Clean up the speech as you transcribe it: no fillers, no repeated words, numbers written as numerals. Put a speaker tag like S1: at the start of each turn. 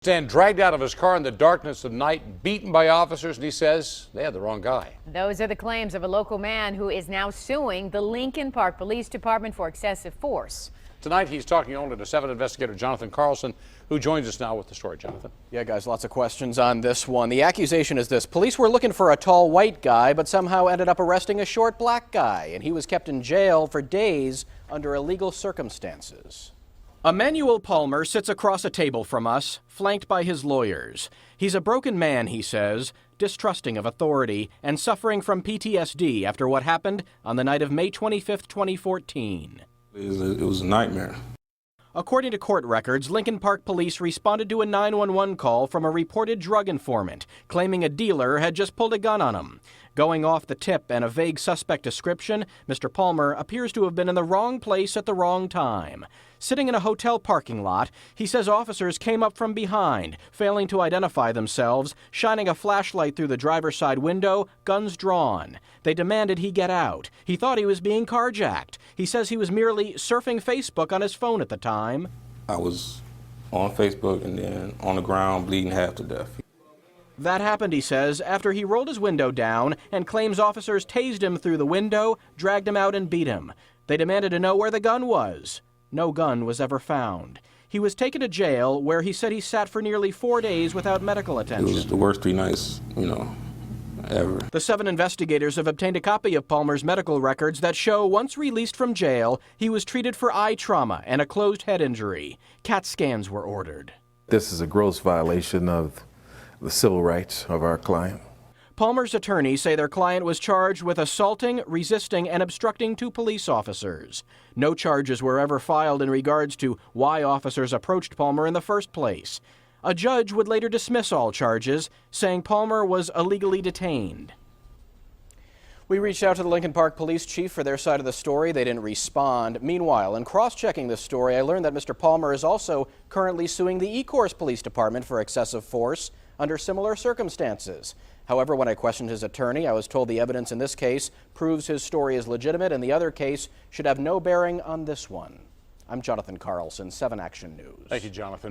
S1: Stand dragged out of his car in the darkness of night, beaten by officers, and he says they had the wrong guy.
S2: Those are the claims of a local man who is now suing the Lincoln Park Police Department for excessive force.
S1: Tonight, he's talking only to 7 investigator Jonathan Carlson, who joins us now with the story. Jonathan.
S3: Yeah, guys, lots of questions on this one. The accusation is this. Police were looking for a tall white guy, but somehow ended up arresting a short black guy, and he was kept in jail for days under illegal circumstances. Emmanuel Palmer sits across a table from us, flanked by his lawyers. He's a broken man, he says, distrusting of authority and suffering from PTSD after what happened on the night of May 25, 2014.
S4: It was a nightmare.
S3: According to court records, Lincoln Park Police responded to a 911 call from a reported drug informant, claiming a dealer had just pulled a gun on him. Going off the tip and a vague suspect description, Mr. Palmer appears to have been in the wrong place at the wrong time. Sitting in a hotel parking lot, he says officers came up from behind, failing to identify themselves, shining a flashlight through the driver's side window, guns drawn. They demanded he get out. He thought he was being carjacked. He says he was merely surfing Facebook on his phone at the time.
S4: I was on Facebook and then on the ground bleeding half to death.
S3: That happened, he says, after he rolled his window down and claims officers tased him through the window, dragged him out and beat him. They demanded to know where the gun was. No gun was ever found. He was taken to jail, where he said he sat for nearly 4 days without medical attention.
S4: It was the worst 3 nights, ever.
S3: The 7 investigators have obtained a copy of Palmer's medical records that show once released from jail, he was treated for eye trauma and a closed head injury. CAT scans were ordered.
S5: This is a gross violation of the civil rights of our client.
S3: Palmer's attorneys say their client was charged with assaulting, resisting, and obstructing 2 police officers. No charges were ever filed in regards to why officers approached Palmer in the first place. A judge would later dismiss all charges, saying Palmer was illegally detained. We reached out to the Lincoln Park Police Chief for their side of the story. They didn't respond. Meanwhile, in cross-checking this story, I learned that Mr. Palmer is also currently suing the Ecorse Police Department for excessive force under similar circumstances. However, when I questioned his attorney, I was told the evidence in this case proves his story is legitimate and the other case should have no bearing on this one. I'm Jonathan Carlson, 7 Action News.
S1: Thank you, Jonathan.